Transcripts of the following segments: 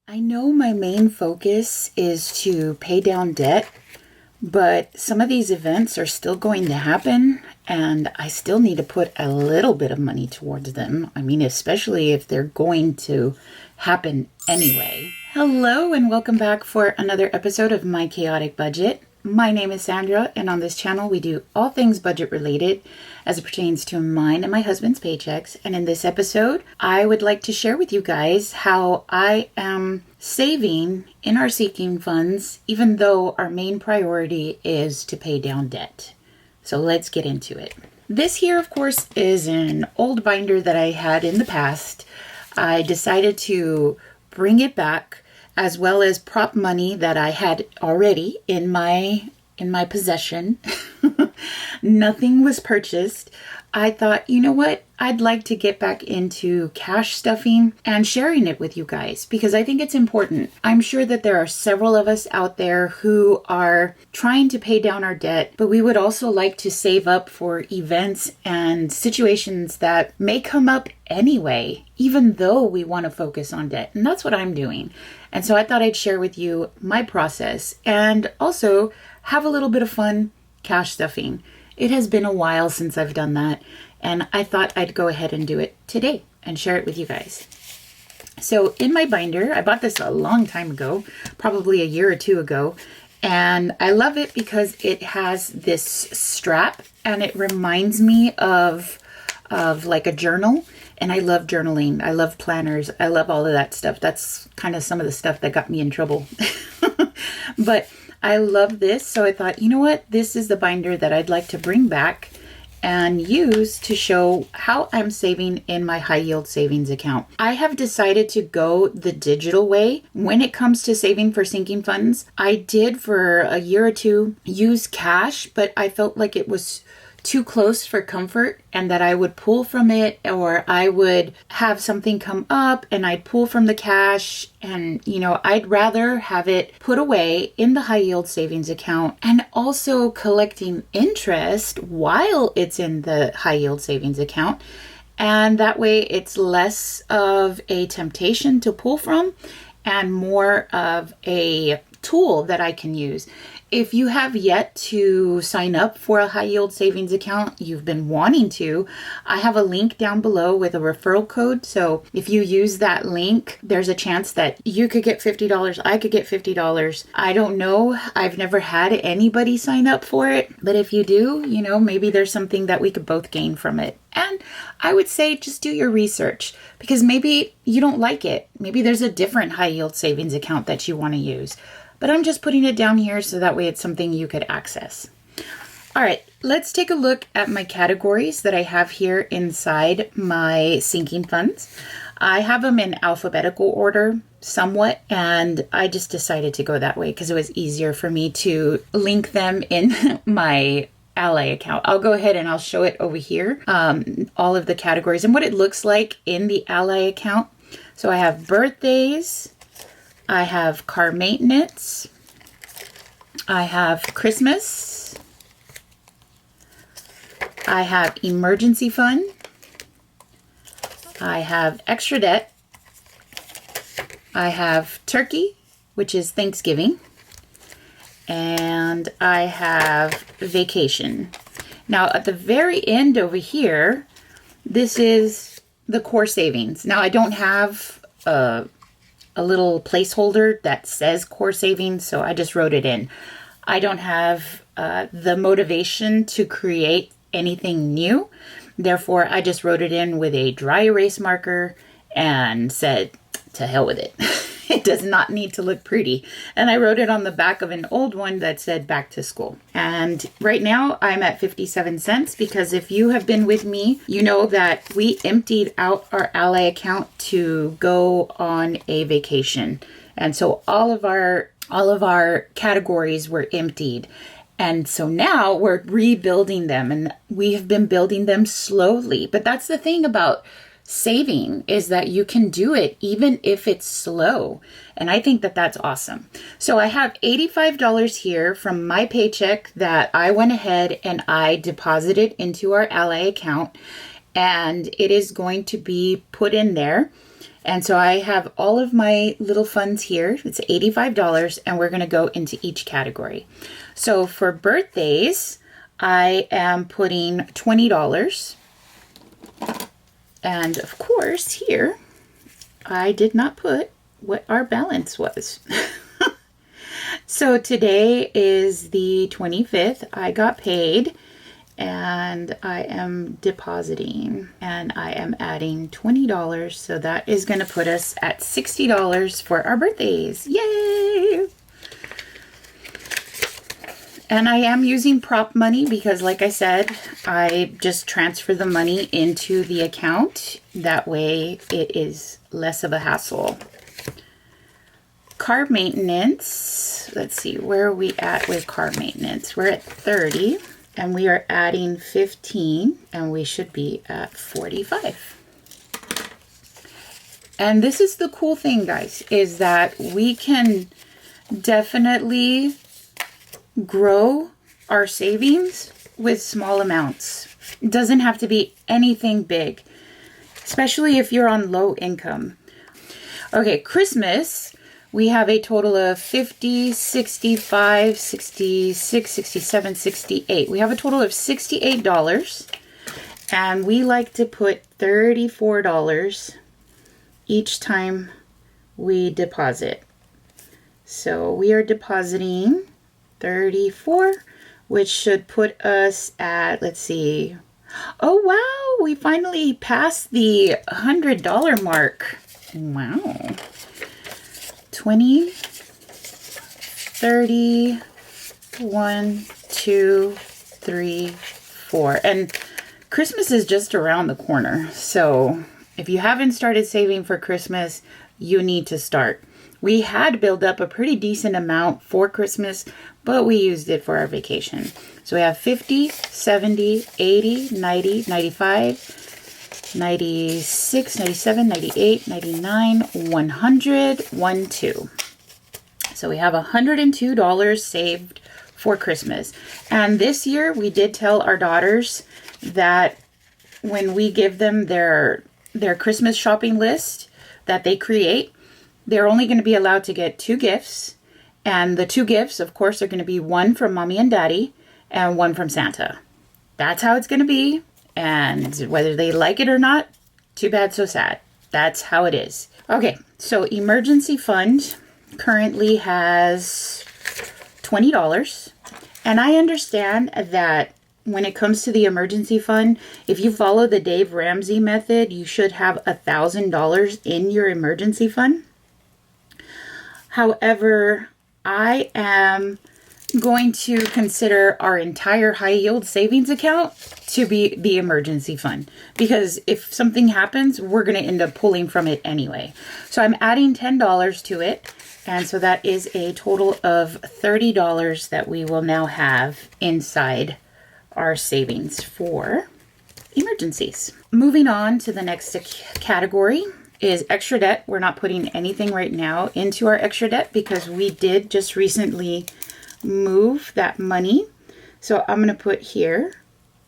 I know my main focus is to pay down debt, but some of these events are still going to happen, and I still need to put a little bit of money towards them. I mean, especially if they're going to happen anyway. Hello, and welcome back for another episode of My Chaotic Budget. My name is Sandra, and on this channel we do all things budget related as it pertains to mine and my husband's paychecks. And in this episode, I would like to share with you guys how I am saving in our sinking funds, even though our main priority is to pay down debt. So let's get into it. This here, of course, is an old binder that I had in the past. I decided to bring it back, as well as prop money that I had already in my possession. Nothing was purchased. I thought, you know what? I'd like to get back into cash stuffing and sharing it with you guys because I think it's important. I'm sure that there are several of us out there who are trying to pay down our debt, but we would also like to save up for events and situations that may come up anyway, even though we want to focus on debt. And that's what I'm doing. And so I thought I'd share with you my process and also have a little bit of fun cash stuffing. It has been a while since I've done that, and I thought I'd go ahead and do it today and share it with you guys. So in my binder, I bought this a long time ago, probably a year or two ago, and I love it because it has this strap and it reminds me of like a journal. And I love journaling. I love planners. I love all of that stuff. That's kind of some of the stuff that got me in trouble. But I love this. So I thought, you know what? This is the binder that I'd like to bring back and use to show how I'm saving in my high yield savings account. I have decided to go the digital way when it comes to saving for sinking funds. I did for a year or two use cash, but I felt like it was too close for comfort and that I would pull from it, or I would have something come up and I'd pull from the cash, and I'd rather have it put away in the high yield savings account and also collecting interest while it's in the high yield savings account. And that way it's less of a temptation to pull from and more of a tool that I can use. If you have yet to sign up for a high yield savings account, you've been wanting to, I have a link down below with a referral code. So if you use that link, there's a chance that you could get $50. I could get $50. I don't know. I've never had anybody sign up for it. But if you do, maybe there's something that we could both gain from it. And I would say just do your research because maybe you don't like it. Maybe there's a different high yield savings account that you want to use. But I'm just putting it down here so that way it's something you could access. All right, let's take a look at my categories that I have here inside my sinking funds. I have them in alphabetical order somewhat, and I just decided to go that way because it was easier for me to link them in my Ally account. I'll go ahead and I'll show it over here, all of the categories and what it looks like in the Ally account. So I have birthdays, I have car maintenance, I have Christmas, I have emergency fund, I have extra debt, I have turkey, which is Thanksgiving, and I have vacation. Now at the very end over here, this is the core savings. Now I don't have a little placeholder that says core savings, so I just wrote it in. I don't have the motivation to create anything new. Therefore, I just wrote it in with a dry erase marker and said, to hell with it. It does not need to look pretty. And I wrote it on the back of an old one that said back to school. And right now I'm at 57 cents because if you have been with me, you know that we emptied out our Ally account to go on a vacation. And so all of our categories were emptied. And so now we're rebuilding them, and we have been building them slowly. But that's the thing about saving, is that you can do it even if it's slow. And I think that that's awesome. So I have $85 here from my paycheck that I went ahead and I deposited into our Ally account, and it is going to be put in there. And so I have all of my little funds here. It's $85, and we're going to go into each category. So for birthdays, I am putting $20. And of course, here, I did not put what our balance was. So today is the 25th. I got paid. And I am depositing, and I am adding $20. So that is going to put us at $60 for our birthdays. Yay! And I am using prop money because, like I said, I just transfer the money into the account. That way it is less of a hassle. Car maintenance. Let's see, where are we at with car maintenance? We're at 30. And we are adding 15, and we should be at 45. And this is the cool thing, guys, is that we can definitely grow our savings with small amounts. It doesn't have to be anything big, especially if you're on low income. Okay, Christmas. We have a total of 50, 65, 66, 67, 68. We have a total of $68. And we like to put $34 each time we deposit. So we are depositing 34, which should put us at, let's see. Oh, wow. We finally passed the $100 mark. Wow. 20, 30, 1, 2, 3, 4. And Christmas is just around the corner. So if you haven't started saving for Christmas, you need to start. We had built up a pretty decent amount for Christmas, but we used it for our vacation. So we have 50, 70, 80, 90, 95, 96, 97, 98, 99, 100, 12. So we have $102 saved for Christmas. And this year we did tell our daughters that when we give them their Christmas shopping list that they create, they're only going to be allowed to get 2 gifts. And the 2 gifts, of course, are going to be one from Mommy and Daddy and one from Santa. That's how it's going to be. And whether they like it or not, too bad, so sad. That's how it is. Okay, so emergency fund currently has $20. And I understand that when it comes to the emergency fund, if you follow the Dave Ramsey method, you should have $1,000 in your emergency fund. However, I am going to consider our entire high yield savings account to be the emergency fund, because if something happens, we're going to end up pulling from it anyway. So I'm adding $10 to it. And so that is a total of $30 that we will now have inside our savings for emergencies. Moving on to the next category is extra debt. We're not putting anything right now into our extra debt because we did just recently move that money. So I'm going to put here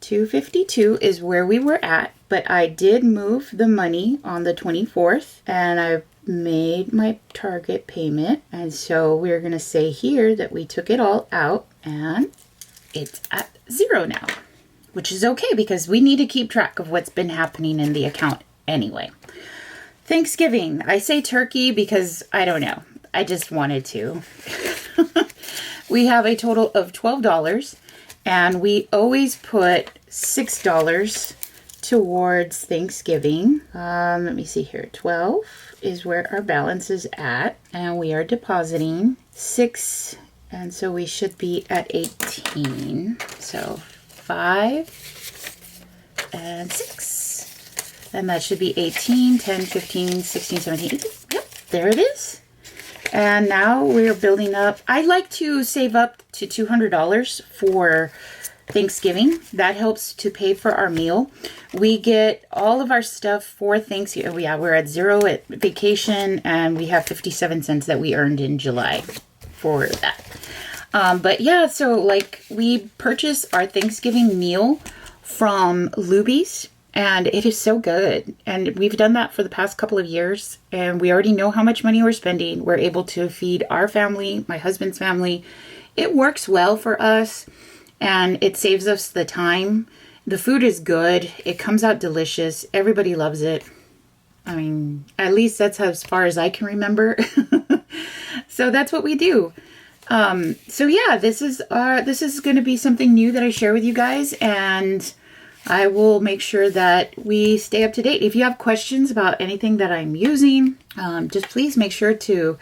252 is where we were at, but I did move the money on the 24th and I made my target payment. And so we're going to say here that we took it all out and it's at 0 now, which is okay because we need to keep track of what's been happening in the account anyway. Thanksgiving. I say turkey because I don't know. I just wanted to. We have a total of $12 and we always put $6 towards Thanksgiving. Let me see here. 12 is where our balance is at and we are depositing 6 and so we should be at 18. So 5 and 6 and that should be 18, 10, 15, 16, 17, 18. Yep, there it is. And now we're building up. I like to save up to $200 for Thanksgiving. That helps to pay for our meal. We get all of our stuff for Thanksgiving. Yeah, we're at 0 at vacation and we have 57 cents that we earned in July for that. But yeah, so like we purchase our Thanksgiving meal from Luby's And it is so good. And we've done that for the past couple of years. And we already know how much money we're spending. We're able to feed our family, my husband's family. It works well for us. And it saves us the time. The food is good. It comes out delicious. Everybody loves it. I mean, at least that's as far as I can remember. So that's what we do. So yeah, this is going to be something new that I share with you guys, and I will make sure that we stay up to date. If you have questions about anything that I'm using, just please make sure to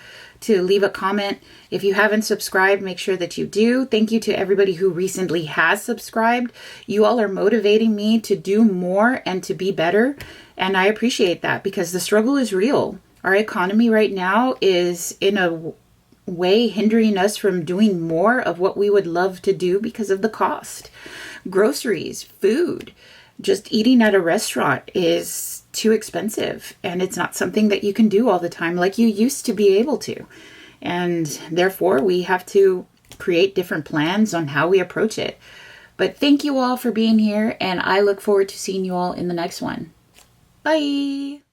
leave a comment. If you haven't subscribed, make sure that you do. Thank you to everybody who recently has subscribed. You all are motivating me to do more and to be better. And I appreciate that because the struggle is real. Our economy right now is in a way hindering us from doing more of what we would love to do because of the cost. Groceries, food, just eating at a restaurant is too expensive, and it's not something that you can do all the time like you used to be able to. And therefore, we have to create different plans on how we approach it. But thank you all for being here, and I look forward to seeing you all in the next one. Bye!